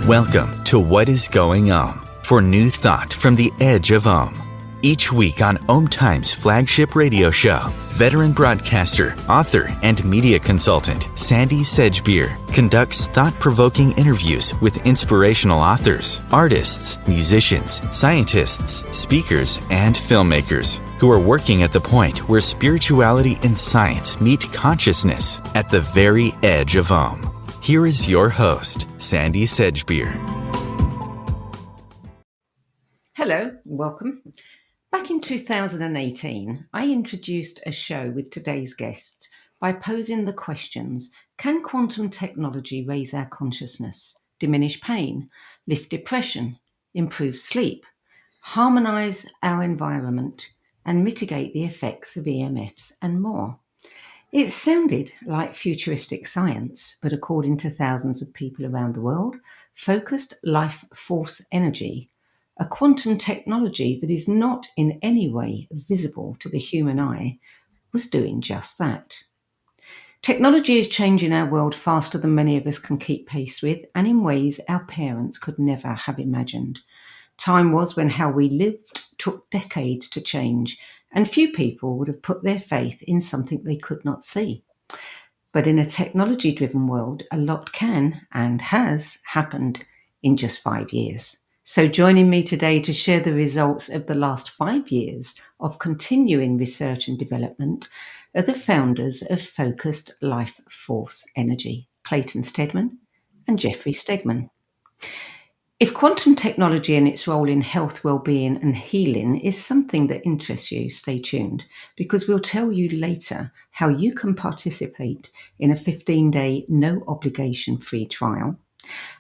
Welcome to What is Going On for new thought from the edge of Om. Each week on Om Time's flagship radio show, veteran broadcaster, author, and media consultant Sandie Sedgbeer conducts thought-provoking interviews with inspirational authors, artists, musicians, scientists, speakers, and filmmakers who are working at the point where spirituality and science meet consciousness at the very edge of Om. Here is your host, Sandie Sedgbeer. Hello, welcome. Back in 2018, I introduced a show with today's guests by posing the questions: can quantum technology raise our consciousness, diminish pain, lift depression, improve sleep, harmonize our environment, and mitigate the effects of EMFs and more? It sounded like futuristic science, but according to thousands of people around the world, focused life force energy, a quantum technology that is not in any way visible to the human eye, was doing just that. Technology is changing our world faster than many of us can keep pace with, and in ways our parents could never have imagined. Time was when how we lived took decades to change, and few people would have put their faith in something they could not see. But in a technology-driven world, a lot can and has happened in just 5 years. So joining me today to share the results of the last 5 years of continuing research and development are the founders of Focused Life Force Energy, Clayten Stedmann and Stegman. If quantum technology and its role in health, well-being and healing is something that interests you, stay tuned, because we'll tell you later how you can participate in a 15-day no-obligation free trial.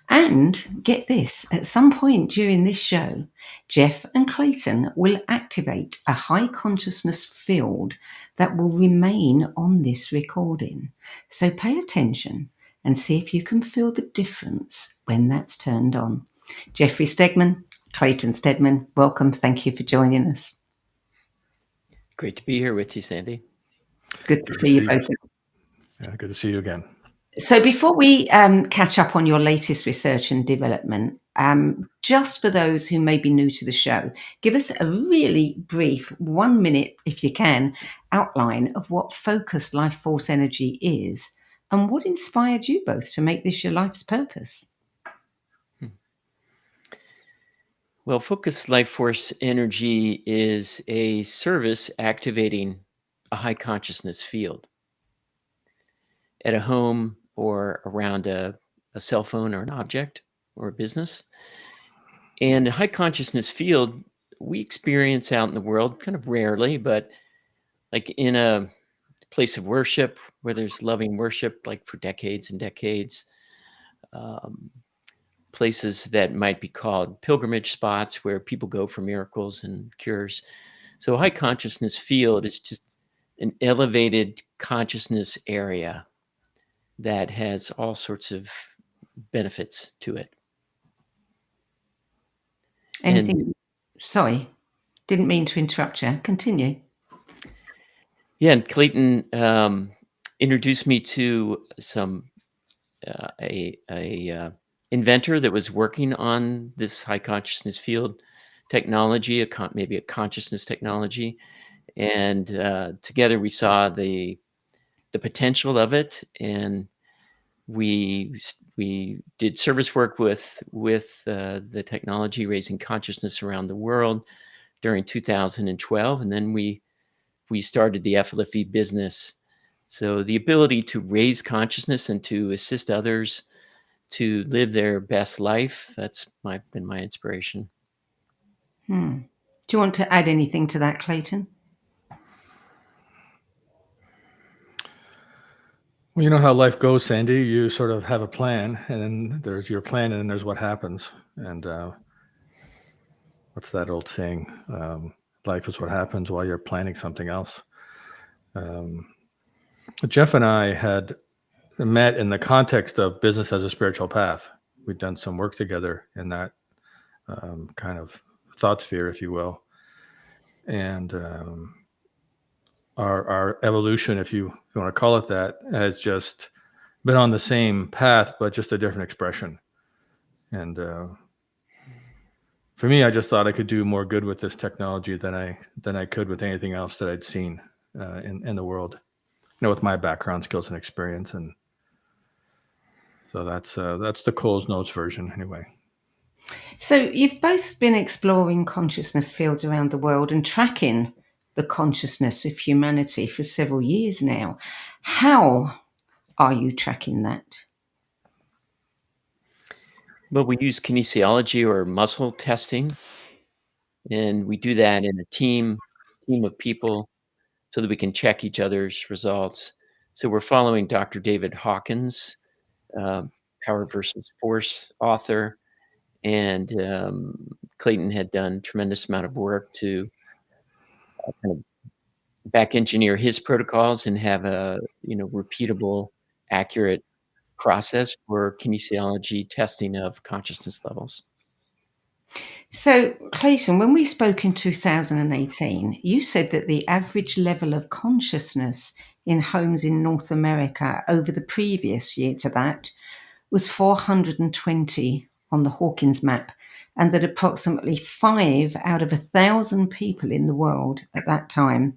And get this, at some point during this show, Jeff and Clayten will activate a high consciousness field that will remain on this recording. So pay attention and see if you can feel the difference when that's turned on. Stegman, Clayten Stedmann, welcome. Thank you for joining us. Great to be here with you, Sandie. Good to see you both. Yeah, good to see you again. So before we catch up on your latest research and development, just for those who may be new to the show, give us a really brief 1 minute, if you can, outline of what Focused Life Force Energy is and what inspired you both to make this your life's purpose. Well, Focused Life Force Energy is a service activating a high consciousness field at a home or around a cell phone or an object or a business. And a high consciousness field we experience out in the world kind of rarely, but like in a place of worship where there's loving worship, like for decades and decades. Places that might be called pilgrimage spots where people go for miracles and cures. So a high consciousness field is just an elevated consciousness area that has all sorts of benefits to it. Sorry, didn't mean to interrupt you. Continue. Yeah, and Clayten introduced me to some inventor that was working on this high consciousness field technology, maybe a consciousness technology, and together we saw the potential of it, and we did service work with the technology, raising consciousness around the world during 2012, and then we started the FLFE business. So the ability to raise consciousness and to assist others to live their best life, that's been my inspiration. Do you want to add anything to that, Clayten? Well, you know how life goes, Sandie. You sort of have a plan, and then there's your plan, and then there's what happens. And what's that old saying? Life is what happens while you're planning something else. Jeff and I had met in the context of business as a spiritual path. We'd done some work together in that kind of thought sphere, if you will. And our evolution, if you want to call it that, has just been on the same path, but just a different expression. And for me, I just thought I could do more good with this technology than I could with anything else that I'd seen in the world, with my background, skills, and experience. And so that's the Coles Notes version anyway. So you've both been exploring consciousness fields around the world and tracking the consciousness of humanity for several years now. How are you tracking that? Well, we use kinesiology or muscle testing, and we do that in a team of people so that we can check each other's results. So we're following Dr. David Hawkins, Power versus Force author, and Clayten had done a tremendous amount of work to kind of back engineer his protocols and have a repeatable, accurate process for kinesiology testing of consciousness levels. So, Clayten, when we spoke in 2018, you said that the average level of consciousness in homes in North America over the previous year to that was 420 on the Hawkins map, and that approximately 5 out of 1,000 people in the world at that time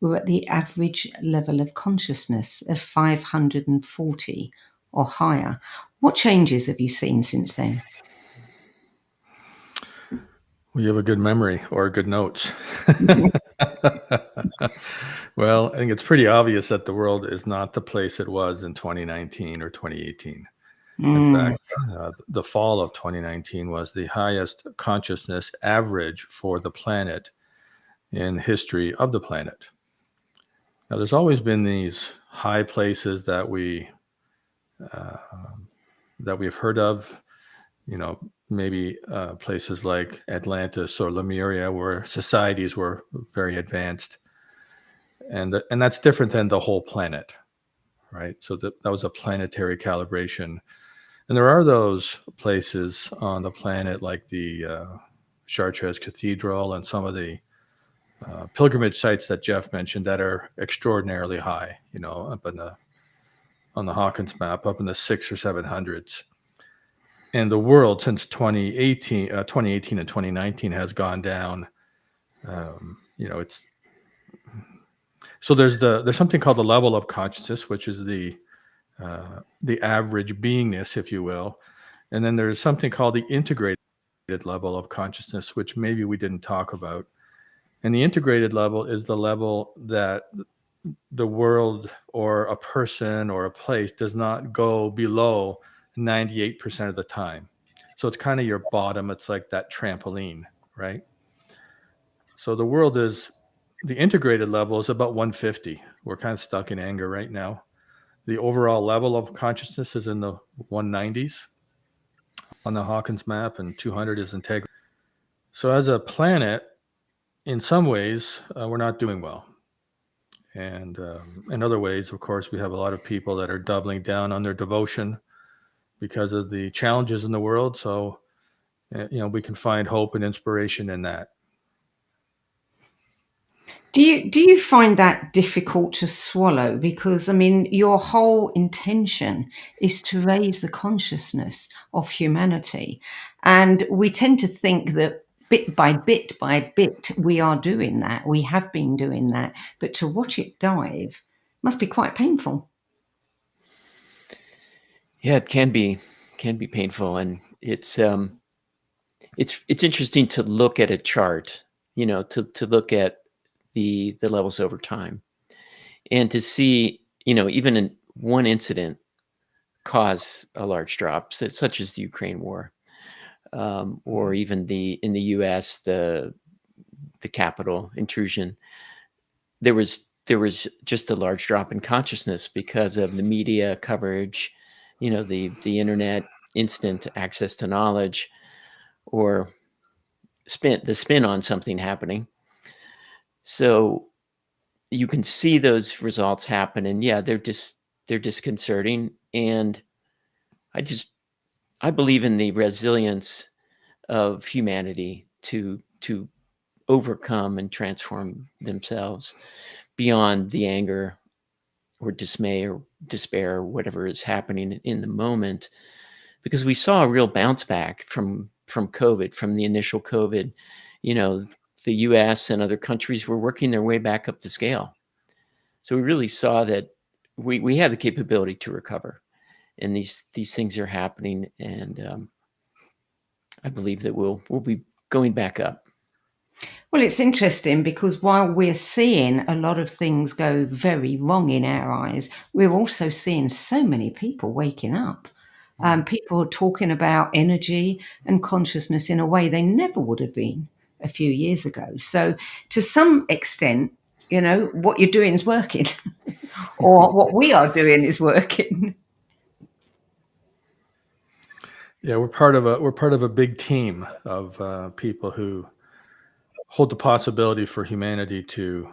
were at the average level of consciousness of 540 or higher. What changes have you seen since then? Well, you have a good memory or good notes. Well, I think it's pretty obvious that the world is not the place it was in 2019 or 2018. In fact, the fall of 2019 was the highest consciousness average for the planet in history of the planet. Now, there's always been these high places that we've heard of, maybe places like Atlantis or Lemuria, where societies were very advanced, and that's different than the whole planet, right? So that was a planetary calibration. And there are those places on the planet like the Chartres Cathedral and some of the pilgrimage sites that Jeff mentioned that are extraordinarily high, up on the Hawkins map, up in the 600s or 700s. And the world since 2018 and 2019 has gone down. It's so there's something called the level of consciousness, which is the average beingness, if you will. And then there's something called the integrated level of consciousness, which maybe we didn't talk about. And the integrated level is the level that the world or a person or a place does not go below 98% of the time. So it's kind of your bottom. It's like that trampoline, right? So the integrated level is about 150. We're kind of stuck in anger right now. The overall level of consciousness is in the 190s on the Hawkins map, and 200 is integrity. So as a planet, in some ways, we're not doing well. And in other ways, of course, we have a lot of people that are doubling down on their devotion because of the challenges in the world. So, we can find hope and inspiration in that. Do you find that difficult to swallow? Because, your whole intention is to raise the consciousness of humanity. And we tend to think that bit by bit by bit, we are doing that. We have been doing that. But to watch it dive must be quite painful. Yeah, it can be painful. And it's interesting to look at a chart, to look at the levels over time and to see, even in one incident cause a large drop, such as the Ukraine war, or even in the US, the Capitol intrusion. There was just a large drop in consciousness because of the media coverage, the internet, instant access to knowledge, or the spin on something happening. So you can see those results happen, and yeah, they're disconcerting. And I believe in the resilience of humanity to overcome and transform themselves beyond the anger or dismay or despair or whatever is happening in the moment. because we saw a real bounce back from COVID, from the initial COVID. The US and other countries were working their way back up to scale. So we really saw that we have the capability to recover, and these things are happening, and I believe that we'll be going back up. Well, it's interesting because while we're seeing a lot of things go very wrong in our eyes, we're also seeing so many people waking up. People are talking about energy and consciousness in a way they never would have been a few years ago. So to some extent, what you're doing is working or what we are doing is working. Yeah, we're part of a big team of people who hold the possibility for humanity to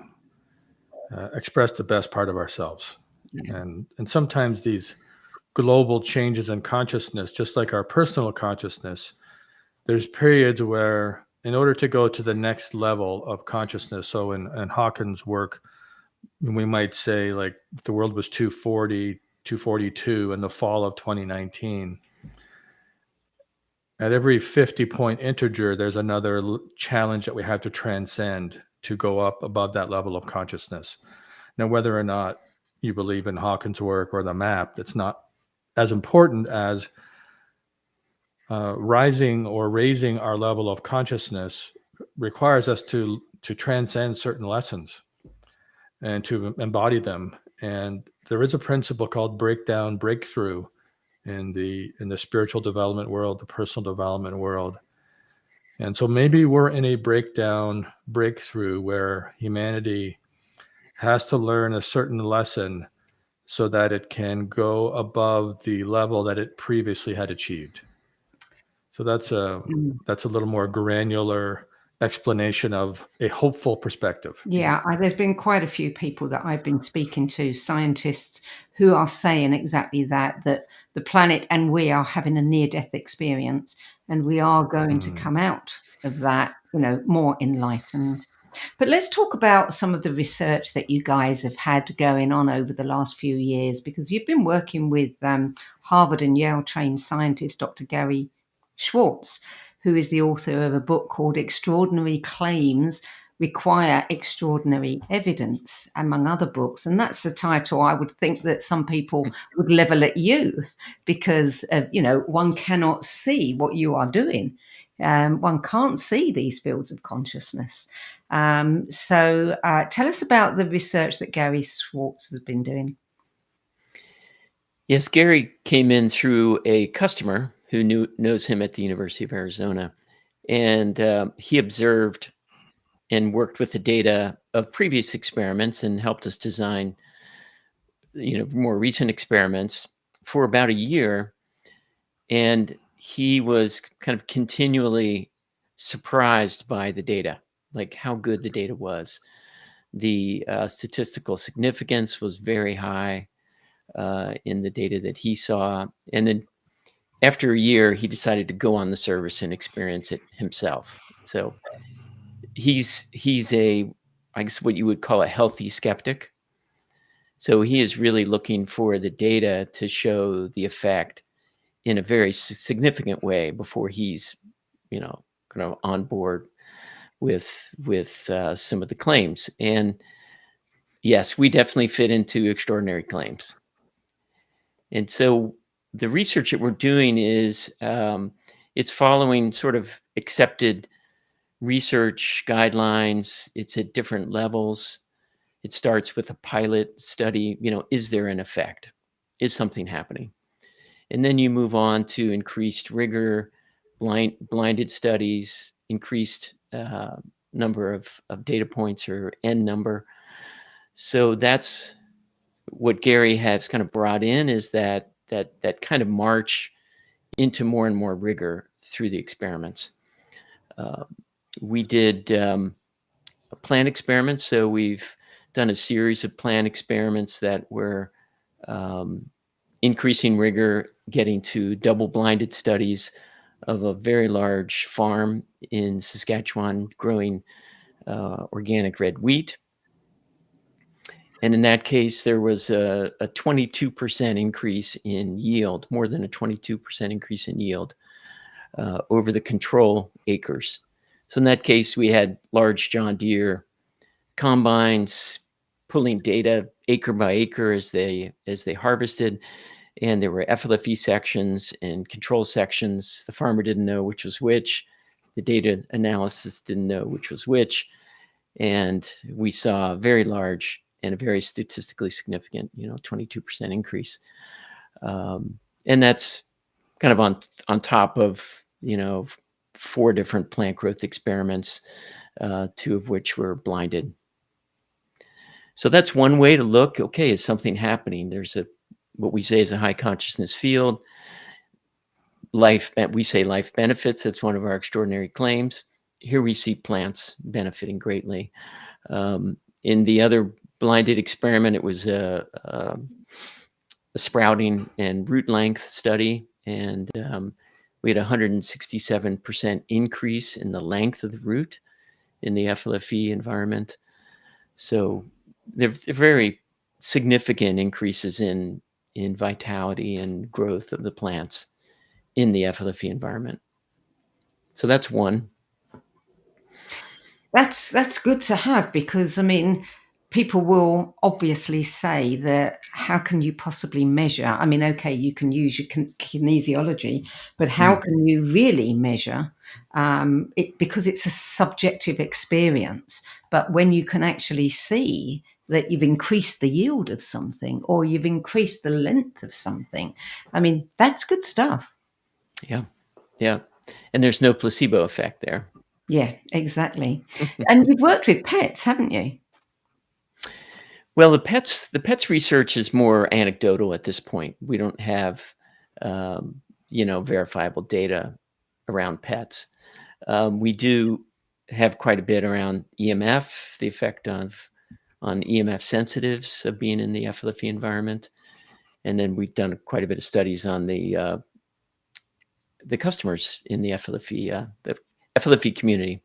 express the best part of ourselves. And sometimes these global changes in consciousness, just like our personal consciousness, there's periods where in order to go to the next level of consciousness, so in Hawkins' work, we might say like the world was 240, 242 in the fall of 2019. At every 50-point integer, there's another challenge that we have to transcend to go up above that level of consciousness. Now, whether or not you believe in Hawkins' work or the map, it's not as important as rising or raising our level of consciousness requires us to transcend certain lessons and to embody them. And there is a principle called breakdown, breakthrough in the spiritual development world, the personal development world. And so maybe we're in a breakdown, breakthrough where humanity has to learn a certain lesson so that it can go above the level that it previously had achieved. So that's a little more granular explanation of a hopeful perspective. Yeah, there's been quite a few people that I've been speaking to, scientists, who are saying exactly that the planet and we are having a near-death experience, and we are going to come out of that, more enlightened. But let's talk about some of the research that you guys have had going on over the last few years, because you've been working with Harvard and Yale trained scientist Dr. Gary Schwartz, who is the author of a book called Extraordinary Claims Require Extraordinary Evidence, among other books. And that's the title I would think that some people would level at you because, one cannot see what you are doing. One can't see these fields of consciousness. So tell us about the research that Gary Schwartz has been doing. Yes, Gary came in through a customer who knows him at the University of Arizona, and he observed and worked with the data of previous experiments and helped us design, more recent experiments for about a year. And he was kind of continually surprised by the data, like how good the data was. The statistical significance was very high in the data that he saw. And then after a year, he decided to go on the service and experience it himself. So he's a, I guess, what you would call a healthy skeptic. So he is really looking for the data to show the effect in a very significant way before he's, kind of on board with some of the claims. And yes, we definitely fit into extraordinary claims. And so the research that we're doing is it's following sort of accepted research guidelines. It's at different levels. It starts with a pilot study. Is there an effect? Is something happening? And then you move on to increased rigor, blinded studies, increased number of data points, or N number. So that's what Gary has kind of brought in, is that kind of march into more and more rigor through the experiments. We did plan experiments. So we've done a series of plan experiments that were increasing rigor, getting to double-blinded studies of a very large farm in Saskatchewan growing organic red wheat. And in that case, there was a 22% increase in yield, more than a 22% increase in yield over the control acres. So in that case, we had large John Deere combines pulling data acre by acre as they harvested. And there were FLFE sections and control sections. The farmer didn't know which was which. The data analysis didn't know which was which. And we saw a very large and a very statistically significant, 22% increase. And that's kind of on top of, 4 different plant growth experiments, 2 of which were blinded. So that's one way to look. Okay, is something happening? There's what we say is a high consciousness field. We say life benefits. That's one of our extraordinary claims. Here we see plants benefiting greatly. In the other blinded experiment, it was a sprouting and root length study, and we had a 167% increase in the length of the root in the FLFE environment. So they're very significant increases in vitality and growth of the plants in the FLFE environment. So that's one. That's good to have, because people will obviously say that how can you possibly measure? Okay, you can use your kinesiology, but how can you really measure it? Because it's a subjective experience. But when you can actually see that you've increased the yield of something, or you've increased the length of something, that's good stuff. Yeah. And there's no placebo effect there. Yeah, exactly. And you've worked with pets, haven't you? Well, the pets research is more anecdotal at this point. We don't have, verifiable data around pets. We do have quite a bit around EMF, the effect on EMF sensitives of being in the FLFE environment, and then we've done quite a bit of studies on the customers in the FLFE community.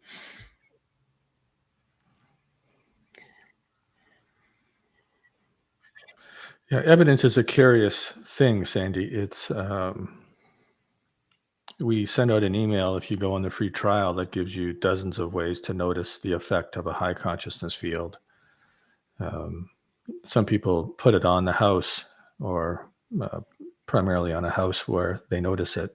Yeah, evidence is a curious thing, Sandie. It's we send out an email if you go on the free trial that gives you dozens of ways to notice the effect of a high consciousness field. Some people put it on the house, or primarily on a house where they notice it.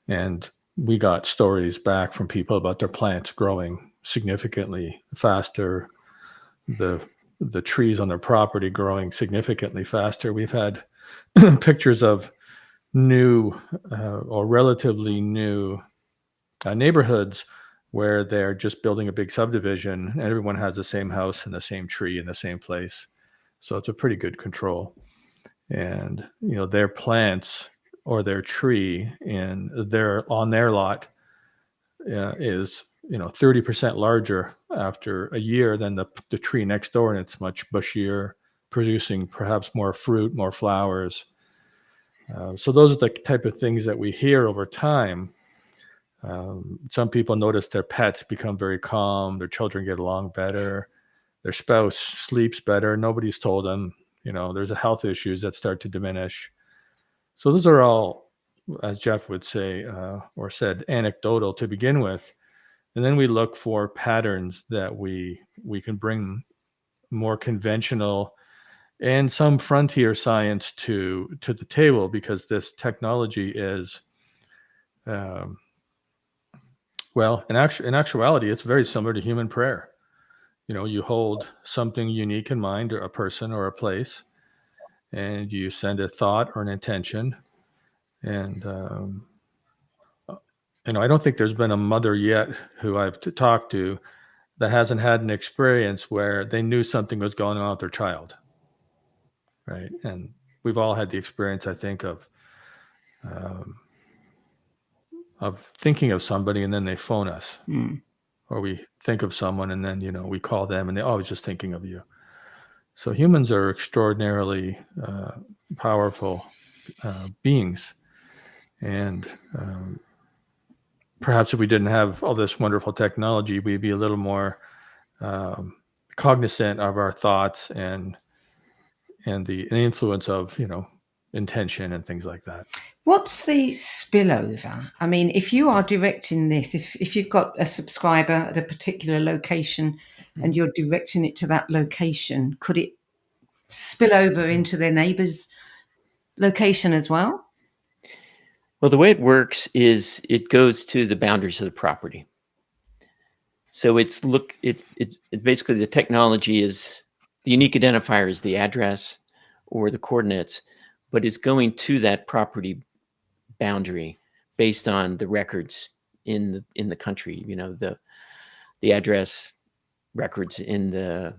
And we got stories back from people about their plants growing significantly faster, the trees on their property growing significantly faster. We've had pictures of new or relatively new neighborhoods where they're just building a big subdivision and everyone has the same house and the same tree in the same place. So it's a pretty good control. And, their plants or their tree on their lot is 30% larger after a year than the tree next door, and it's much bushier, producing perhaps more fruit, more flowers. So those are the type of things that we hear over time. Some people notice their pets become very calm, their children get along better, their spouse sleeps better. Nobody's told them, there's health issues that start to diminish. So those are all, as Jeff would say, or said, anecdotal to begin with. And then we look for patterns that we can bring more conventional and some frontier science to the table, because this technology is, in actuality, it's very similar to human prayer. You hold something unique in mind, or a person or a place, and you send a thought or an intention. And I don't think there's been a mother yet who I've talked to that hasn't had an experience where they knew something was going on with their child, right? And we've all had the experience, I think, of thinking of somebody and then they phone us, or we think of someone and then we call them and they, I was just thinking of you. So humans are extraordinarily powerful beings, and perhaps if we didn't have all this wonderful technology, we'd be a little more cognizant of our thoughts and and the influence of, intention and things like that. What's the spillover? I mean, if you are directing this, if you've got a subscriber at a particular location and you're directing it to that location, could it spill over into their neighbour's location as well? Well, the way it works is it goes to the boundaries of the property. So it's basically the technology is the unique identifier is the address or the coordinates, but it's going to that property boundary based on the records in the country. The address records in the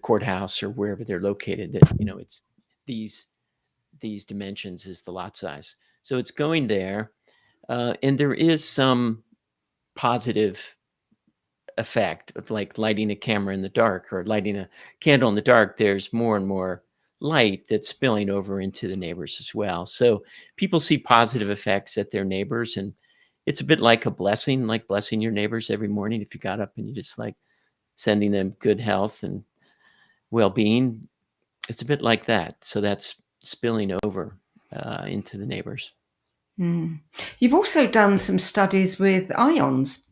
courthouse or wherever they're located. That it's these dimensions is the lot size. So it's going there, and there is some positive effect of like lighting a camera in the dark or lighting a candle in the dark. There's more and more light that's spilling over into the neighbors as well. So people see positive effects at their neighbors, and it's a bit like a blessing, like blessing your neighbors every morning. If you got up and you just like sending them good health and well-being, it's a bit like that. So that's spilling over into the neighbors. You've also done some studies with IONS,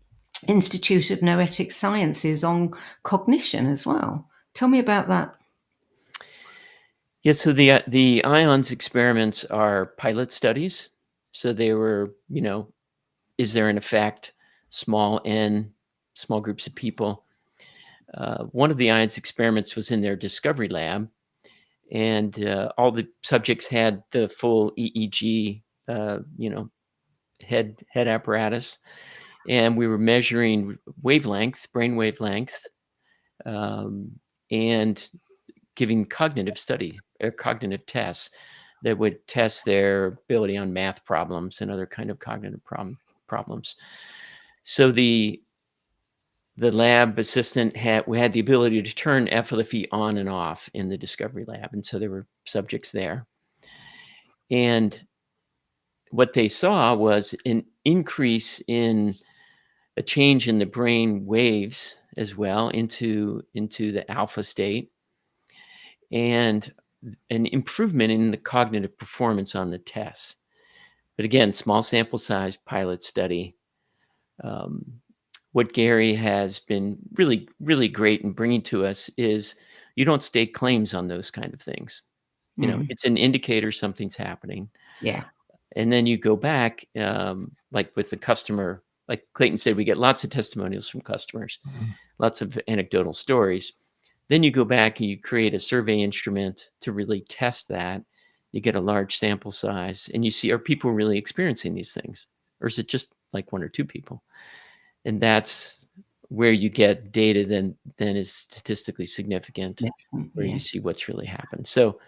Institute of Noetic Sciences, on cognition as well. Tell me about that. Yeah, so the IONS experiments are pilot studies. So they were, is there an effect? Small groups of people. One of the IONS experiments was in their discovery lab, and all the subjects had the full EEG, head apparatus, and we were measuring brain wavelength, and giving cognitive tests that would test their ability on math problems and other kind of cognitive problems. So the lab assistant had the ability to turn FLFE on and off in the discovery lab, and so there were subjects there. And what they saw was an increase in a change in the brain waves as well into the alpha state, and an improvement in the cognitive performance on the tests. But again, small sample size, pilot study. What Gary has been really, really great in bringing to us is you don't stake claims on those kind of things. It's an indicator something's happening. Yeah. And then you go back, like with the customer, like Clayten said, we get lots of testimonials from customers, lots of anecdotal stories. Then you go back and you create a survey instrument to really test that. You get a large sample size and you see, are people really experiencing these things? Or is it just like one or two people? And that's where you get data then is statistically significant, where you see what's really happened. So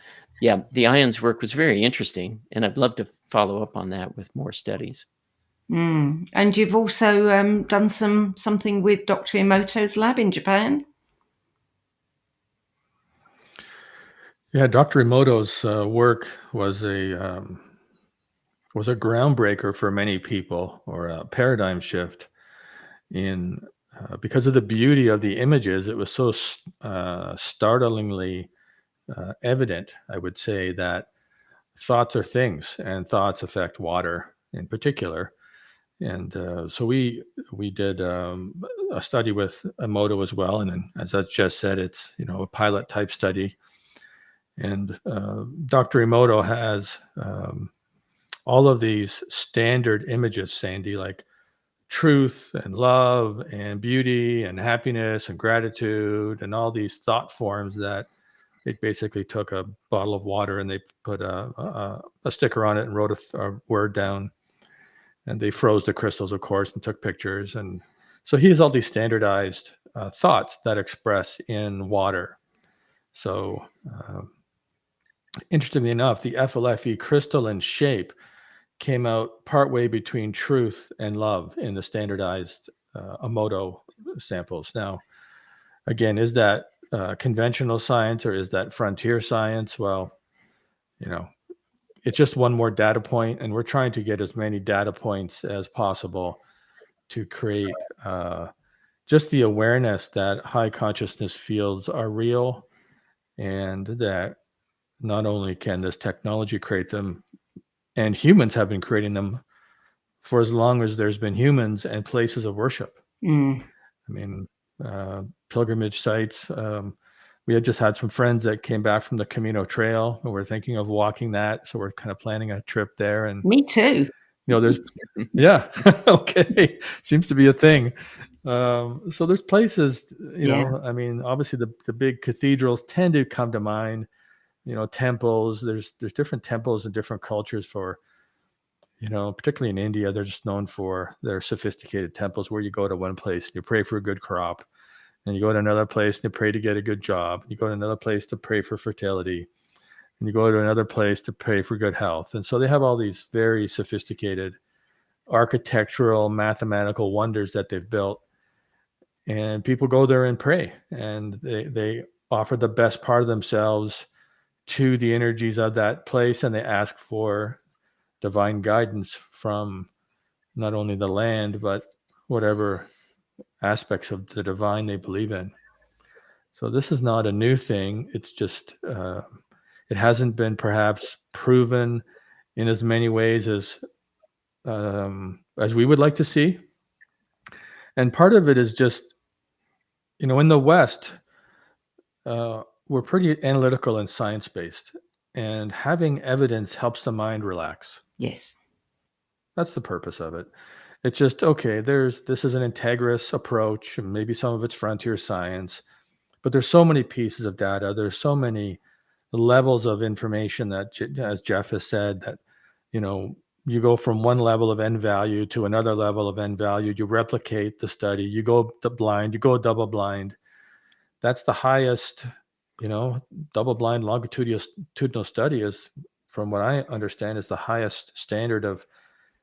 yeah, the IONS work was very interesting, and I'd love to follow up on that with more studies. And you've also done something with Dr. Emoto's lab in Japan? Yeah, Dr. Emoto's work was a groundbreaker for many people, or a paradigm shift in because of the beauty of the images. It was so startlingly evident, I would say, that thoughts are things, and thoughts affect water in particular. And so we did a study with Emoto as well, and then, as I just said, it's a pilot type study. And Dr. Emoto has all of these standard images, Sandie, like truth and love and beauty and happiness and gratitude, and all these thought forms that they basically took a bottle of water and they put a sticker on it and wrote a word down, and they froze the crystals, of course, and took pictures. And so he has all these standardized thoughts that express in water. So interestingly enough, the FLFE crystalline shape came out partway between truth and love in the standardized Emoto samples. Now, again, is that conventional science or is that frontier science? Well, it's just one more data point, and we're trying to get as many data points as possible to create just the awareness that high consciousness fields are real, and that not only can this technology create them, and humans have been creating them for as long as there's been humans and places of worship. Mm. I mean, pilgrimage sites. We had just had some friends that came back from the Camino Trail, and we're thinking of walking that. So we're kind of planning a trip there. And Me too. there's, yeah, okay, seems to be a thing. So there's places, I mean, obviously the big cathedrals tend to come to mind. Temples. There's different temples and different cultures for. Particularly in India, they're just known for their sophisticated temples where you go to one place and you pray for a good crop, and you go to another place and you pray to get a good job. You go to another place to pray for fertility, and you go to another place to pray for good health. And so they have all these very sophisticated architectural, mathematical wonders that they've built. And people go there and pray, and they offer the best part of themselves to the energies of that place, and they ask for divine guidance from not only the land, but whatever aspects of the divine they believe in. So this is not a new thing. It's just, it hasn't been perhaps proven in as many ways as we would like to see. And part of it is just, in the West, we're pretty analytical and science-based, and having evidence helps the mind relax. Yes. That's the purpose of it. It's just, okay, this is an integrous approach, and maybe some of it's frontier science, but there's so many pieces of data. There's so many levels of information that, as Jeff has said, that, you go from one level of N value to another level of N value. You replicate the study. You go blind. You go double blind. That's the highest, double blind longitudinal study is, from what I understand, is the highest standard of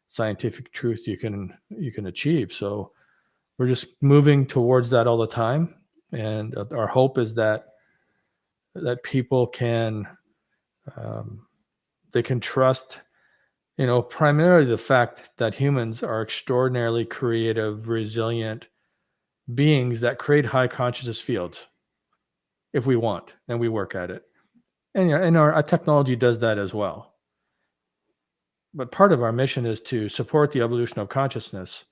scientific truth you can achieve. So we're just moving towards that all the time, and our hope is that people can they can trust, primarily the fact that humans are extraordinarily creative, resilient beings that create high consciousness fields if we want and we work at it, and our technology does that as well. But part of our mission is to support the evolution of consciousness,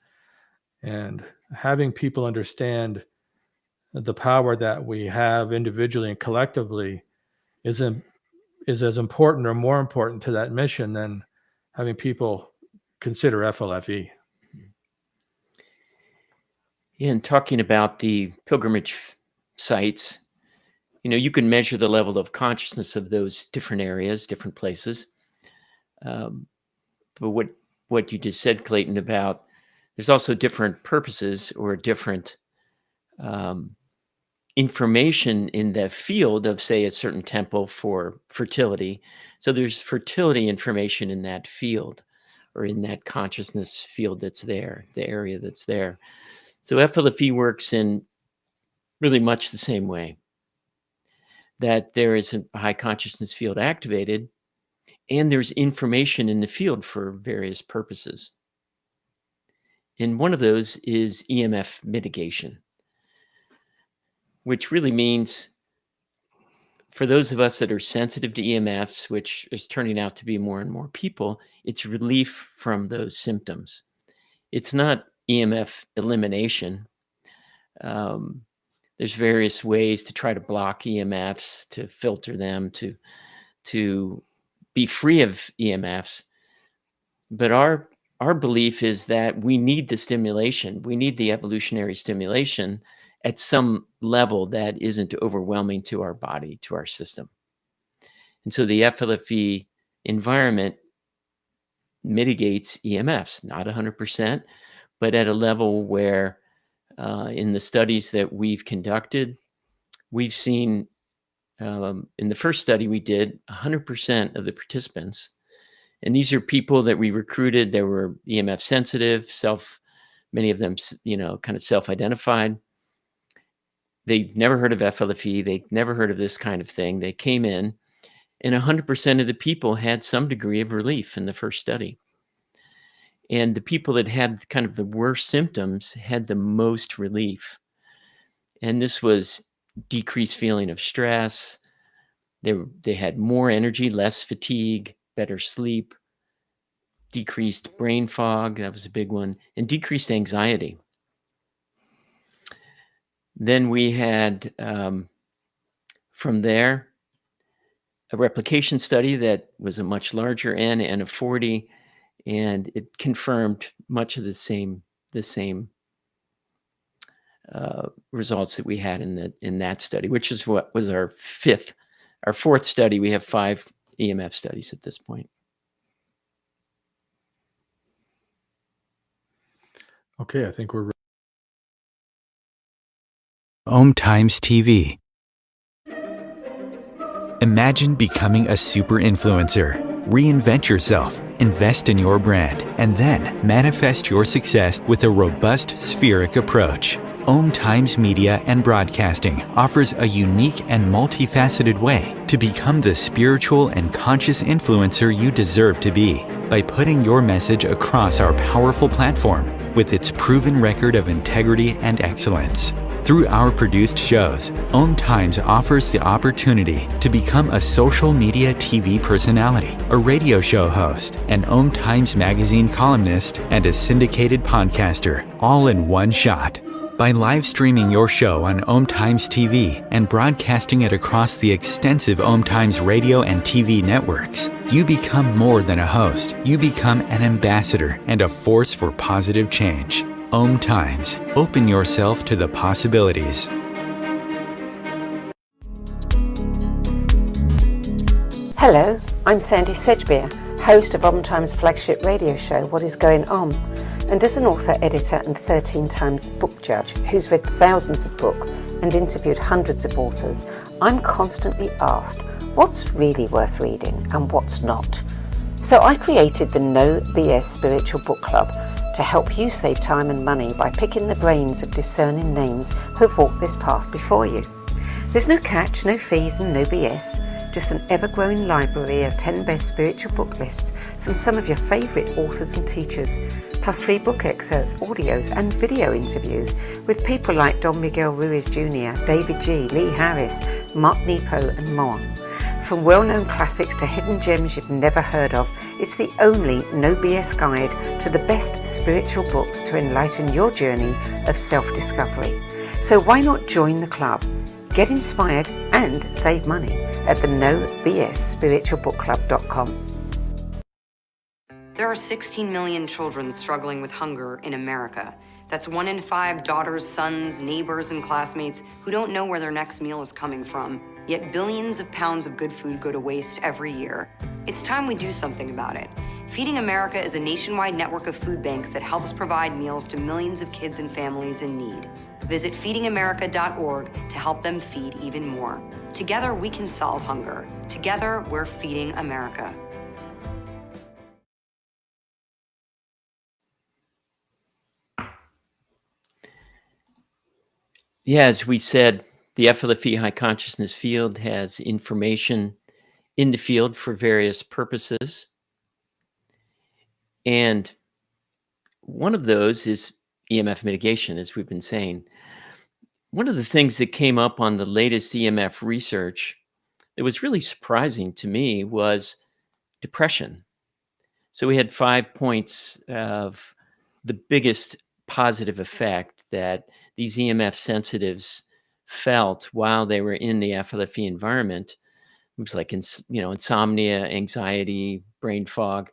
and having people understand the power that we have individually and collectively is as important or more important to that mission than having people consider FLFE. In talking about the pilgrimage sites, you can measure the level of consciousness of those different areas, different places. But what you just said, Clayten, about there's also different purposes or different information in the field of, say, a certain temple for fertility. So there's fertility information in that field or in that consciousness field that's there, the area that's there. So FLFE works in really much the same way, that there is a high consciousness field activated, and there's information in the field for various purposes. And one of those is EMF mitigation, which really means, for those of us that are sensitive to EMFs, which is turning out to be more and more people, it's relief from those symptoms. It's not EMF elimination. There's various ways to try to block EMFs, to filter them, to be free of EMFs. But our belief is that we need the stimulation. We need the evolutionary stimulation at some level that isn't overwhelming to our body, to our system. And so the FLFE environment mitigates EMFs, not 100%, but at a level where in the studies that we've conducted, we've seen in the first study we did, 100% of the participants, and these are people that we recruited that were EMF sensitive, many of them, kind of self-identified. They'd never heard of FLFE. They'd never heard of this kind of thing. They came in, and 100% of the people had some degree of relief in the first study. And the people that had kind of the worst symptoms had the most relief. And this was decreased feeling of stress, They had more energy, less fatigue, better sleep, decreased brain fog, that was a big one, and decreased anxiety. Then we had, from there, a replication study that was a much larger N of 40, and it confirmed much of the same results that we had in that study, which is what was our fourth study. We have 5 EMF studies at this point. Okay, I think we're Om Times TV. Imagine becoming a super influencer. Reinvent yourself, invest in your brand, and then manifest your success with a robust spheric approach. Om Times Media and Broadcasting offers a unique and multifaceted way to become the spiritual and conscious influencer you deserve to be by putting your message across our powerful platform with its proven record of integrity and excellence. Through our produced shows, Om Times offers the opportunity to become a social media TV personality, a radio show host, an Om Times magazine columnist, and a syndicated podcaster, all in one shot. By live streaming your show on Om Times TV and broadcasting it across the extensive Om Times radio and TV networks, you become more than a host. You become an ambassador and a force for positive change. Om Times. Open yourself to the possibilities. Hello, I'm Sandie Sedgbeer, host of Om Times' flagship radio show, What Is Going On? And as an author, editor, and 13 times book judge who's read thousands of books and interviewed hundreds of authors, I'm constantly asked what's really worth reading and what's not. So I created the No BS Spiritual Book Club to help you save time and money by picking the brains of discerning names who have walked this path before you. There's no catch, no fees, and no BS, just an ever-growing library of 10 best spiritual book lists from some of your favourite authors and teachers, plus free book excerpts, audios, and video interviews with people like Don Miguel Ruiz Jr., David G., Lee Harris, Mark Nepo, and more. From well-known classics to hidden gems you've never heard of, it's the only no BS guide to the best spiritual books to enlighten your journey of self-discovery. So why not join the club? Get inspired and save money at the nobsspiritualbookclub.com. There are 16 million children struggling with hunger in America. That's 1 in 5 daughters, sons, neighbors, and classmates who don't know where their next meal is coming from. Yet billions of pounds of good food go to waste every year. It's time we do something about it. Feeding America is a nationwide network of food banks that helps provide meals to millions of kids and families in need. Visit feedingamerica.org to help them feed even more. Together, we can solve hunger. Together, we're feeding America. Yeah, as we said, the FLFE high consciousness field has information in the field for various purposes. And one of those is EMF mitigation, as we've been saying. One of the things that came up on the latest EMF research that was really surprising to me was depression. So we had 5 points of the biggest positive effect that these EMF sensitives felt while they were in the FLFE environment. It was like, insomnia, anxiety, brain fog,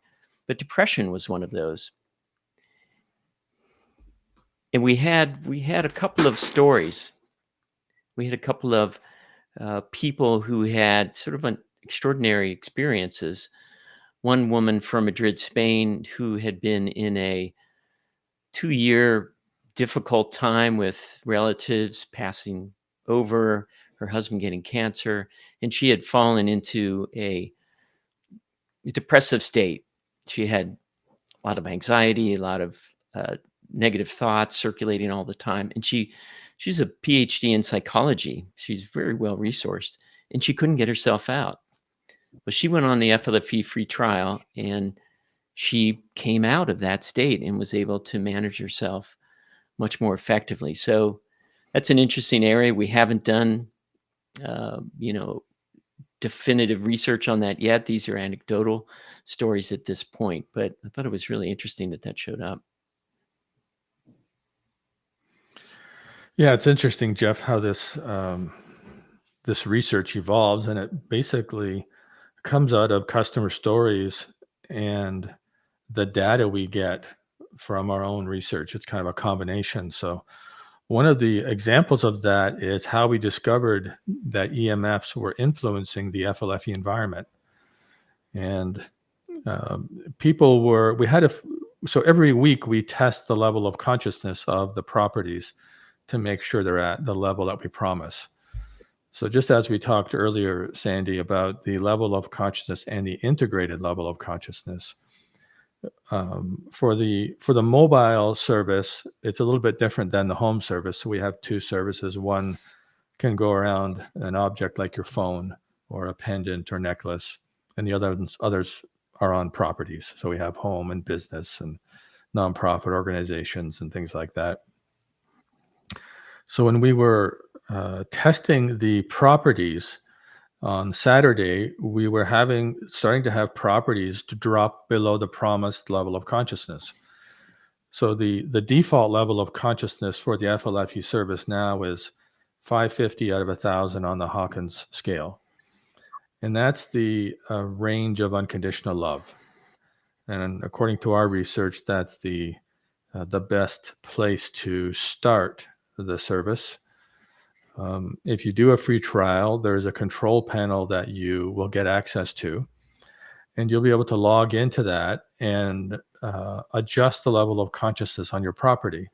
but depression was one of those. And we had a couple of stories. We had a couple of people who had sort of extraordinary experiences. One woman from Madrid, Spain, who had been in a 2-year difficult time with relatives passing over, her husband getting cancer, and she had fallen into a depressive state. She had a lot of anxiety, a lot of negative thoughts circulating all the time. And she's a PhD in psychology. She's very well resourced, and she couldn't get herself out. But she went on the FLFE free trial, and she came out of that state and was able to manage herself much more effectively. So that's an interesting area. We haven't done, definitive research on that yet. These are anecdotal stories at this point, but I thought it was really interesting that showed up. Yeah, it's interesting, Jeff, how this research evolves, and it basically comes out of customer stories and the data we get from our own research. It's kind of a combination. So one of the examples of that is how we discovered that EMFs were influencing the FLFE environment. And so every week we test the level of consciousness of the properties to make sure they're at the level that we promise. So just as we talked earlier, Sandie, about the level of consciousness and the integrated level of consciousness, for the mobile service, it's a little bit different than the home service. So we have two services. One can go around an object like your phone or a pendant or necklace, and the others are on properties. So we have home and business and nonprofit organizations and things like that. So when we were testing the properties on Saturday, we were starting to have properties to drop below the promised level of consciousness. So the default level of consciousness for the FLFE service now is 550 out of 1,000 on the Hawkins scale. And that's the range of unconditional love. And according to our research, that's the best place to start the service. If you do a free trial, there's a control panel that you will get access to, and you'll be able to log into that and adjust the level of consciousness on your property.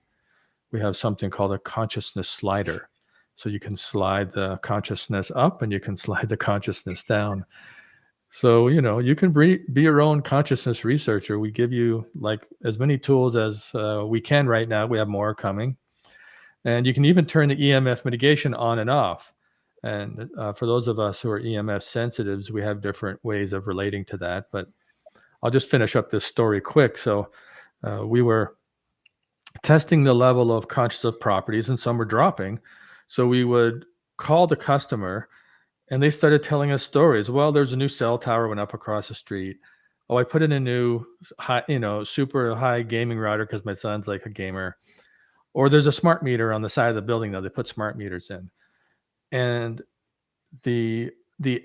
We have something called a consciousness slider. So you can slide the consciousness up and you can slide the consciousness down. So, you can be your own consciousness researcher. We give you like as many tools as we can right now. We have more coming. And you can even turn the EMF mitigation on and off. And for those of us who are EMF sensitives, we have different ways of relating to that. But I'll just finish up this story quick. So we were testing the level of conscious properties, and some were dropping. So we would call the customer, and they started telling us stories. Well, there's a new cell tower went up across the street. Oh, I put in a new high, super high gaming router because my son's like a gamer. Or there's a smart meter on the side of the building that they put smart meters in. And the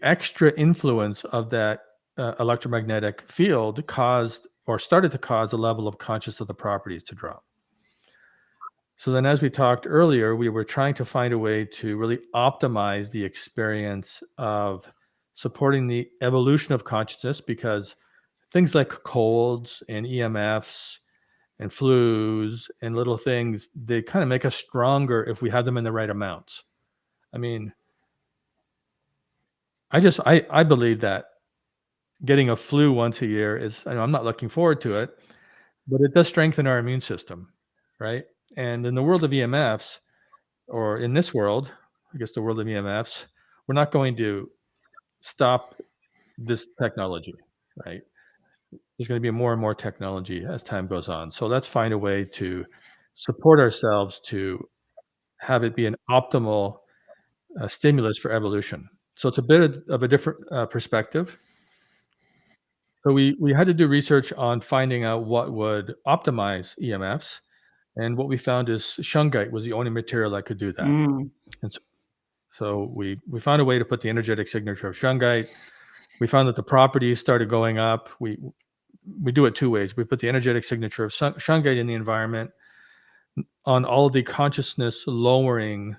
extra influence of that electromagnetic field started to cause the level of consciousness of the properties to drop. So then, as we talked earlier, we were trying to find a way to really optimize the experience of supporting the evolution of consciousness, because things like colds and EMFs and flus and little things, they kind of make us stronger if we have them in the right amounts. I mean, I believe that getting a flu once a year I'm not looking forward to it, but it does strengthen our immune system, right? And in the world of EMFs, or in this world, I guess the world of EMFs, we're not going to stop this technology, right? There's going to be more and more technology as time goes on. So let's find a way to support ourselves to have it be an optimal stimulus for evolution. So it's a bit of a different perspective. So we had to do research on finding out what would optimize EMFs. And what we found is shungite was the only material that could do that. And so we found a way to put the energetic signature of shungite. We found that the properties started going up. We do it two ways. We put the energetic signature of shungite in the environment on all of the consciousness lowering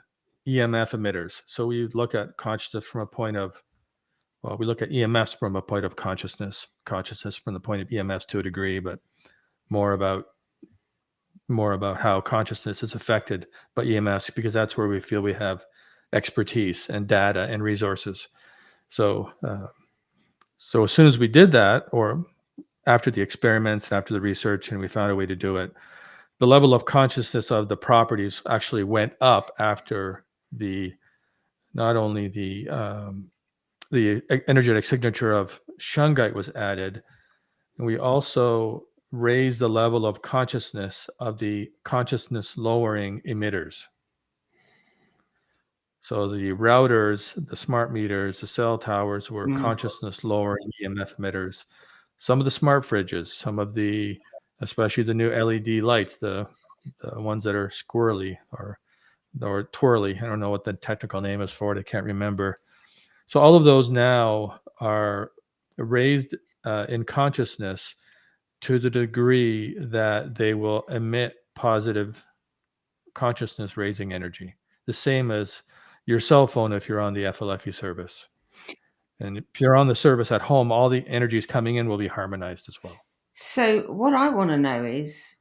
EMF emitters. So we look at consciousness from a point of, we look at EMFs from a point of consciousness from the point of EMFs to a degree, but more about how consciousness is affected by EMFs, because that's where we feel we have expertise and data and resources. So as soon as we did that, or after the experiments and after the research, and we found a way to do it, the level of consciousness of the properties actually went up after not only the energetic signature of shungite was added, and we also raise the level of consciousness of the consciousness lowering emitters. So the routers, the smart meters, the cell towers were Mm. consciousness lowering EMF emitters. Some of the smart fridges, especially the new LED lights, the ones that are squirrely or twirly. I don't know what the technical name is for it. I can't remember. So all of those now are raised in consciousness to the degree that they will emit positive consciousness raising energy, the same as your cell phone if you're on the FLFE service. And if you're on the service at home, all the energies coming in will be harmonized as well. So what I want to know is,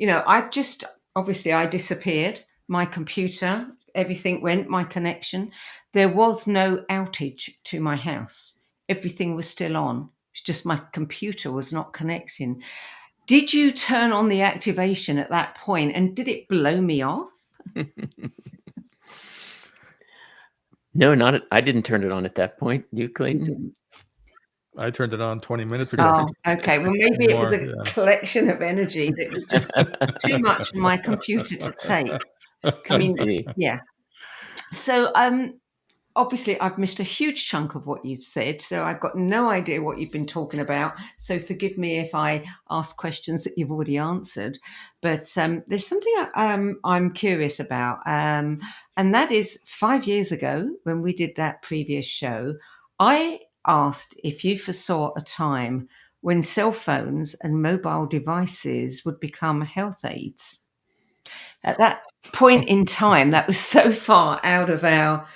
I've just, obviously I disappeared, my computer, everything went, my connection. There was no outage to my house. Everything was still on. It's just my computer was not connecting. Did you turn on the activation at that point and did it blow me off? No, I didn't turn it on at that point. You, Clayton? I turned it on 20 minutes ago. Oh, okay. Well, maybe it was a Yeah. collection of energy that was just too much for my computer to take. Could be. Yeah. So, obviously, I've missed a huge chunk of what you've said, so I've got no idea what you've been talking about. So forgive me if I ask questions that you've already answered. But there's something I'm curious about, and that is 5 years ago when we did that previous show, I asked if you foresaw a time when cell phones and mobile devices would become health aids. At that point in time, that was so far out of our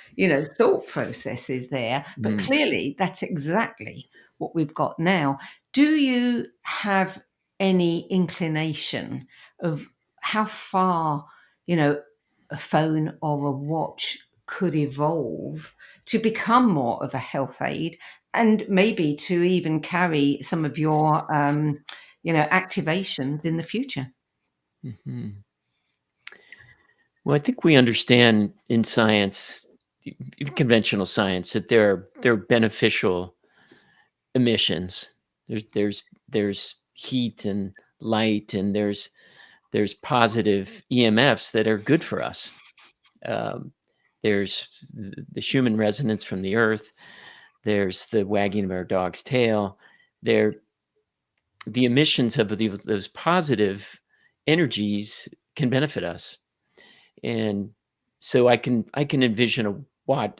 thought processes there, but clearly that's exactly what we've got now. Do you have any inclination of how far a phone or a watch could evolve to become more of a health aid, and maybe to even carry some of your activations in the future? Mm-hmm. Well, I think we understand in science, conventional science, that there are beneficial emissions. There's heat and light, and there's positive EMFs that are good for us. There's the Schumann resonance from the earth. There's the wagging of our dog's tail. The emissions of those positive energies can benefit us. And so I can envision a watch,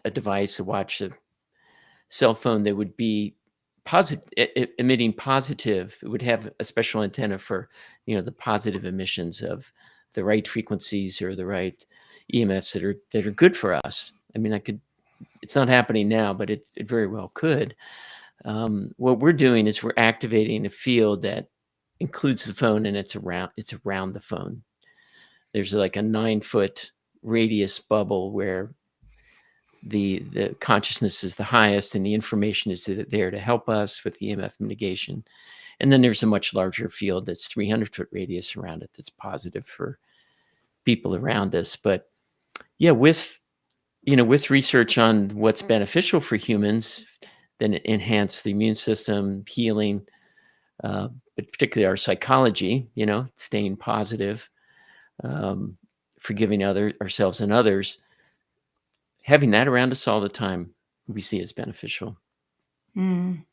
a cell phone that would be emitting positive. It would have a special antenna for the positive emissions of the right frequencies or the right EMFs that are good for us. I mean, it's not happening now, but it very well could. What we're doing is we're activating a field that includes the phone, and it's around the phone. There's like a 9-foot radius bubble where the consciousness is the highest and the information is there to help us with the EMF mitigation. And then there's a much larger field that's 300-foot radius around it that's positive for people around us. But yeah, with research on what's beneficial for humans, then enhance the immune system, healing, but particularly our psychology, staying positive, forgiving ourselves and others, having that around us all the time, we see as beneficial. Mm.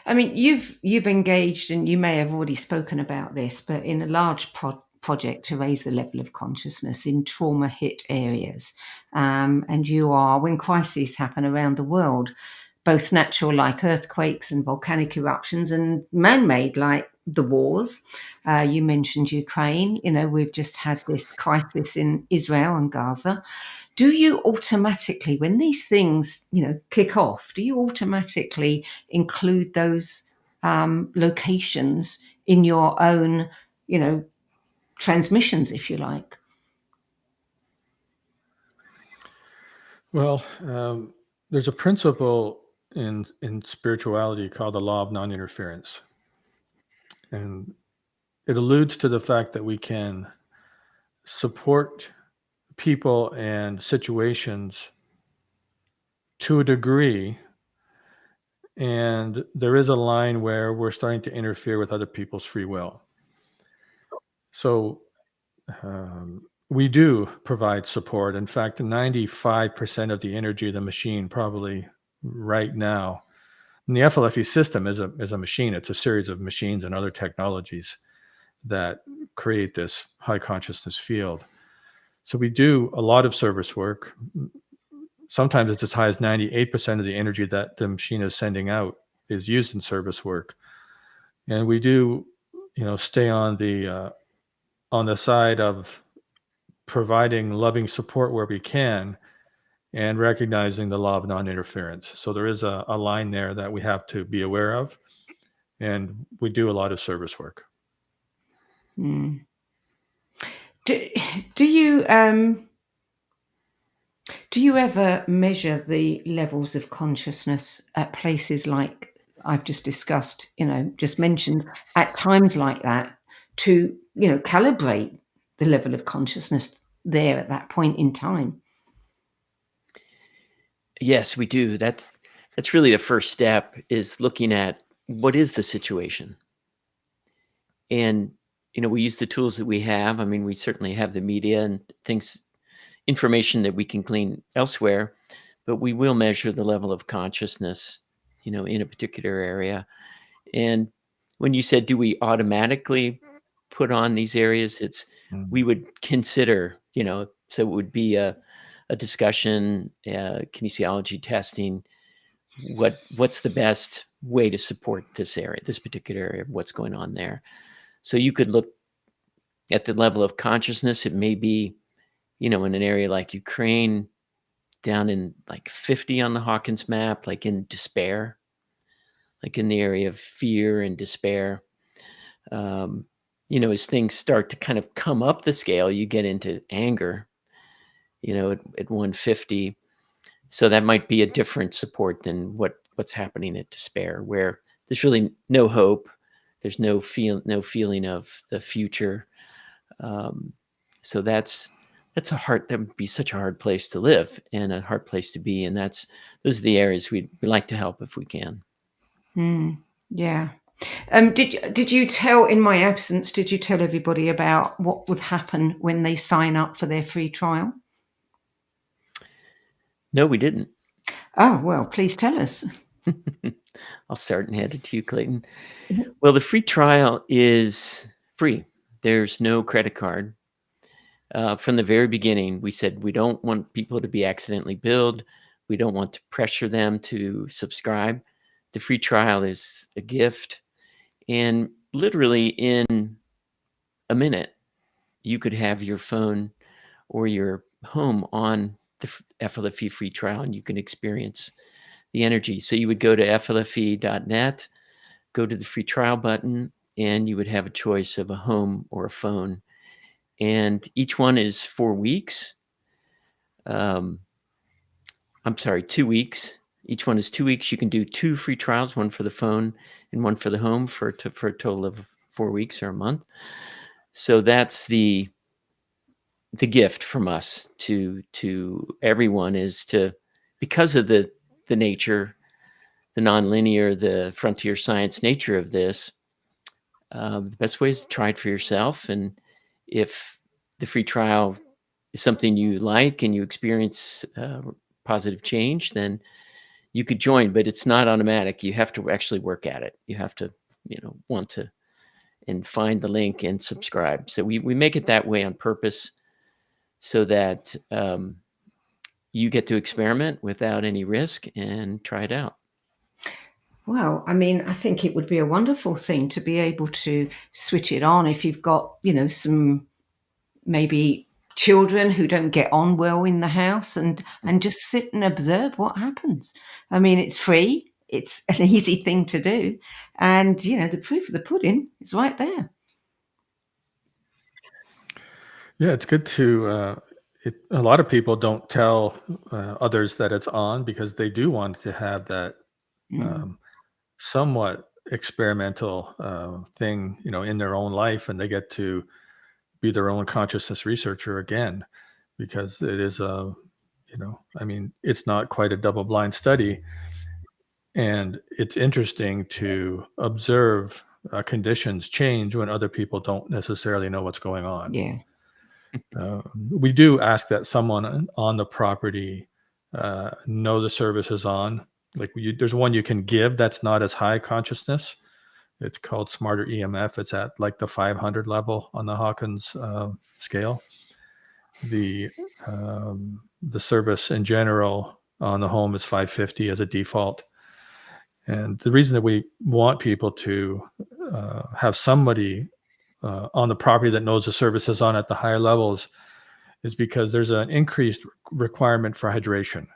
I mean, you've engaged, and you may have already spoken about this, but in a large project to raise the level of consciousness in trauma-hit areas. And you are, when crises happen around the world, both natural like earthquakes and volcanic eruptions, and man-made like the wars. You mentioned Ukraine. We've just had this crisis in Israel and Gaza. Do you automatically, when these things, kick off, do you automatically include those locations in your own, transmissions, if you like? Well, there's a principle in spirituality called the law of non-interference. And it alludes to the fact that we can support people and situations to a degree, and there is a line where we're starting to interfere with other people's free will. So We do provide support. In fact, 95% of the energy of the machine probably right now. And the FLFE system is a machine. It's a series of machines and other technologies that create this high consciousness field. So we do a lot of service work. Sometimes it's as high as 98% of the energy that the machine is sending out is used in service work. And we do, stay on the side of providing loving support where we can and recognizing the law of non-interference. So there is a line there that we have to be aware of, and we do a lot of service work. Mm. Do you ever measure the levels of consciousness at places like I've just discussed, just mentioned, at times like that, to, calibrate the level of consciousness there at that point in time? Yes, we do. That's really the first step, is looking at what is the situation. And, we use the tools that we have. I mean, we certainly have the media and information that we can glean elsewhere, but we will measure the level of consciousness, in a particular area. And when you said, do we automatically put on these areas, we would consider, so it would be a discussion, kinesiology testing, what's the best way to support this particular area of what's going on there. So you could look at the level of consciousness. It may be, in an area like Ukraine, down in like 50 on the Hawkins map, like in despair, like in the area of fear and despair. As things start to kind of come up the scale, you get into anger, at 150. So that might be a different support than what's happening at despair, where there's really no hope. There's no feeling of the future. So that would be such a hard place to live and a hard place to be. And those are the areas we like to help if we can. Yeah. Did you tell, in my absence, did you tell everybody about what would happen when they sign up for their free trial? No, we didn't. Oh, well, please tell us. I'll start and hand it to you, Clayton. Mhm. Well, the free trial is free. There's no credit card. From the very beginning, we said we don't want people to be accidentally billed. We don't want to pressure them to subscribe. The free trial is a gift. And literally in a minute, you could have your phone or your home on the FLFE free trial, and you can experience the energy. So you would go to flfe.net, go to the free trial button, and you would have a choice of a home or a phone. And each one is 4 weeks. I'm sorry, 2 weeks. Each one is 2 weeks. You can do 2 free trials, one for the phone and one for the home, for a total of 4 weeks or a month. So that's the gift from us to everyone, is to, because of the nature, the nonlinear, the frontier science nature of this, the best way is to try it for yourself. And if the free trial is something you like and you experience positive change, then you could join, but it's not automatic. You have to actually work at it. You have to, want to, and find the link and subscribe. So we make it that way on purpose, so that you get to experiment without any risk and try it out. Well, I mean, I think it would be a wonderful thing to be able to switch it on if you've got, some maybe children who don't get on well in the house, and just sit and observe what happens. I mean, it's free. It's an easy thing to do. And, the proof of the pudding is right there. Yeah, it's good to. A lot of people don't tell others that it's on because they do want to have that somewhat experimental thing, in their own life, and they get to be their own consciousness researcher again, because it is it's not quite a double-blind study, and it's interesting to observe conditions change when other people don't necessarily know what's going on. Yeah. We do ask that someone on the property know the service is on. Like there's one you can give that's not as high consciousness. It's called Smarter EMF. It's at like the 500 level on the Hawkins scale. The service in general on the home is 550 as a default. And the reason that we want people to have somebody on the property that knows the service is on at the higher levels is because there's an increased requirement for hydration.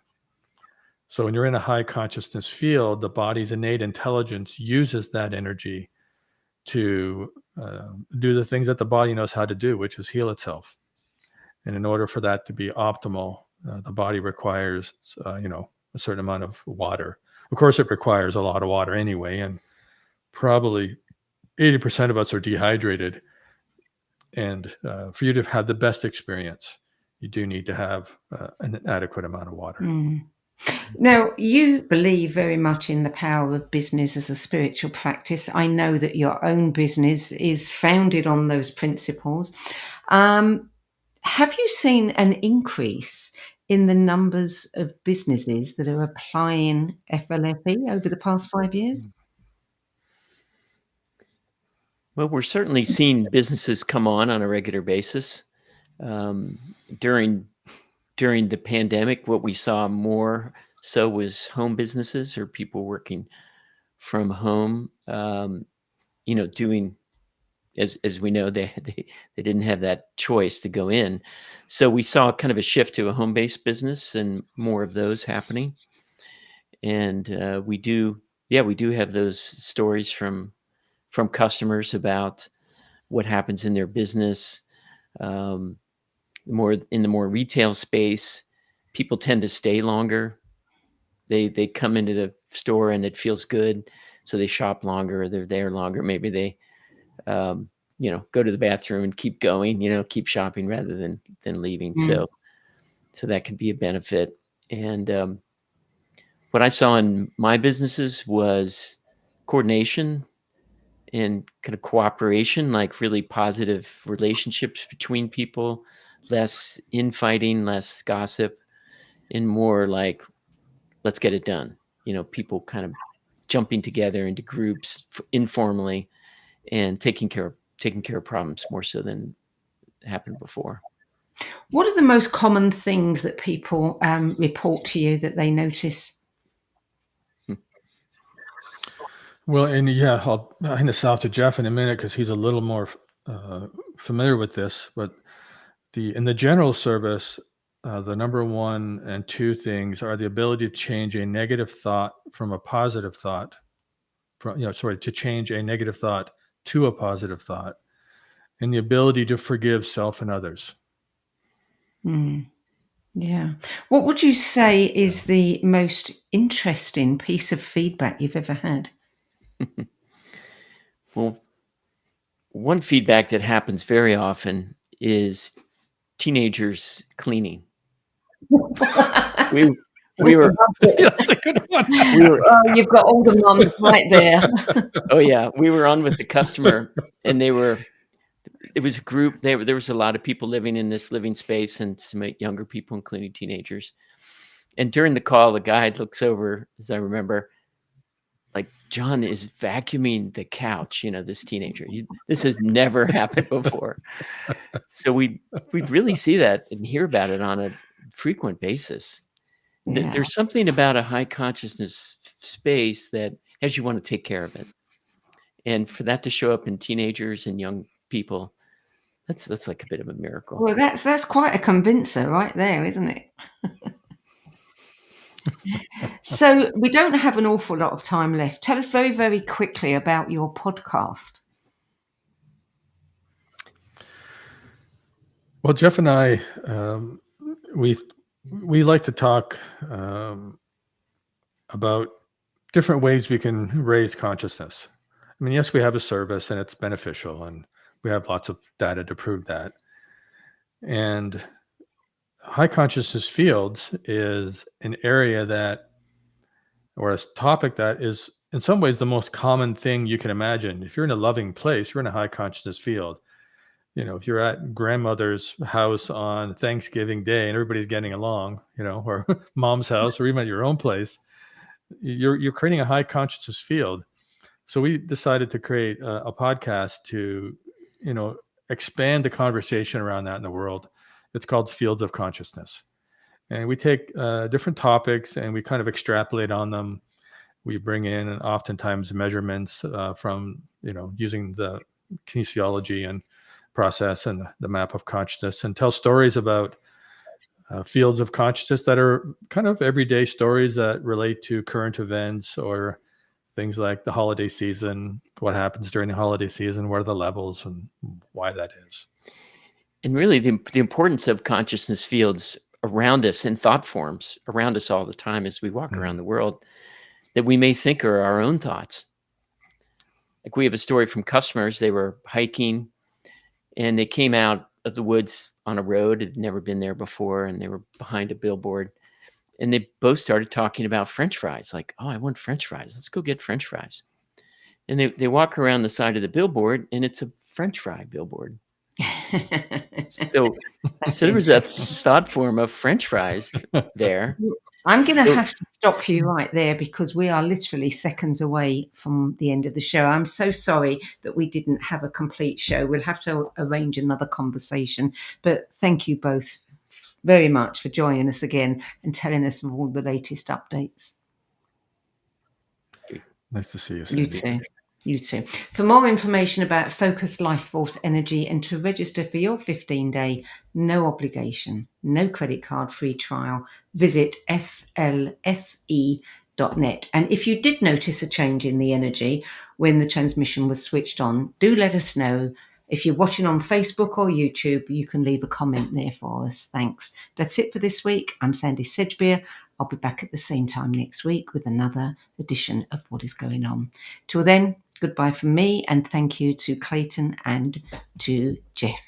So when you're in a high consciousness field, the body's innate intelligence uses that energy to do the things that the body knows how to do, which is heal itself. And in order for that to be optimal, the body requires, a certain amount of water. Of course, it requires a lot of water anyway, and probably 80% of us are dehydrated. And for you to have the best experience, you do need to have an adequate amount of water. Now, you believe very much in the power of business as a spiritual practice. I know that your own business is founded on those principles. Have you seen an increase in the numbers of businesses that are applying FLFE over the past 5 years? Well, we're certainly seeing businesses come on a regular basis. During the pandemic, what we saw more so was home businesses or people working from home. Doing as we know, they didn't have that choice to go in, so we saw kind of a shift to a home-based business and more of those happening. And we do have those stories from customers about what happens in their business. More in the more retail space, people tend to stay longer. They come into the store and it feels good, so they shop longer, or they're there longer. Maybe they go to the bathroom and keep going, keep shopping rather than leaving. So that could be a benefit. And what I saw in my businesses was coordination and kind of cooperation, like really positive relationships between people, less infighting, less gossip, and more like, let's get it done. People kind of jumping together into groups informally and taking care of problems more so than happened before. What are the most common things that people report to you that they notice? Well, and I'll hand this off to Jeff in a minute because he's a little more familiar with this. But in the general service, the number 1 and 2 things are the ability to change a negative thought from a positive thought. To change a negative thought to a positive thought, and the ability to forgive self and others. Yeah. What would you say is the most interesting piece of feedback you've ever had? Well, one feedback that happens very often is teenagers cleaning. We were That's a good one. You've got older mums right there. Oh yeah, we were on with the customer, and it was a group. There was a lot of people living in this living space, and some younger people, including teenagers. And during the call, the guy looks over, as I remember, like, John is vacuuming the couch. This teenager. This has never happened before. So we'd really see that and hear about it on a frequent basis. Yeah. There's something about a high consciousness space that has you want to take care of it, and for that to show up in teenagers and young people, that's like a bit of a miracle. Well, that's quite a convincer right there, isn't it? So we don't have an awful lot of time left. Tell us very, very quickly about your podcast. Well, Jeff and I, we like to talk about different ways we can raise consciousness. I mean, yes, we have a service and it's beneficial, and we have lots of data to prove that. And high consciousness fields is an area that, or a topic that is in some ways the most common thing you can imagine. If you're in a loving place, you're in a high consciousness field. if you're at grandmother's house on Thanksgiving Day and everybody's getting along, or mom's house, or even at your own place, you're creating a high consciousness field. So we decided to create a podcast to, expand the conversation around that in the world. It's called Fields of Consciousness. And we take different topics and we kind of extrapolate on them. We bring in oftentimes measurements from, using the kinesiology and process and the map of consciousness, and tell stories about fields of consciousness that are kind of everyday stories that relate to current events or things like the holiday season, what happens during the holiday season, what are the levels and why that is. And really the importance of consciousness fields around us and thought forms around us all the time as we walk around the world that we may think are our own thoughts. Like we have a story from customers. They were hiking and they came out of the woods on a road, had never been there before, and they were behind a billboard. And they both started talking about French fries. Like, oh, I want French fries. Let's go get French fries. And they walk around the side of the billboard, and it's a French fry billboard. So there was a thought form of French fries there. I'm going to have to stop you right there because we are literally seconds away from the end of the show. I'm so sorry that we didn't have a complete show. We'll have to arrange another conversation. But thank you both very much for joining us again and telling us all the latest updates. Nice to see you, Sandie. You too. For more information about Focus Life Force Energy and to register for your 15-day, no obligation, no credit card free trial, visit flfe.net. And if you did notice a change in the energy when the transmission was switched on, do let us know. If you're watching on Facebook or YouTube, you can leave a comment there for us. Thanks. That's it for this week. I'm Sandie Sedgbeer. I'll be back at the same time next week with another edition of What Is Going On. Till then, goodbye from me, and thank you to Clayten and to Jeff.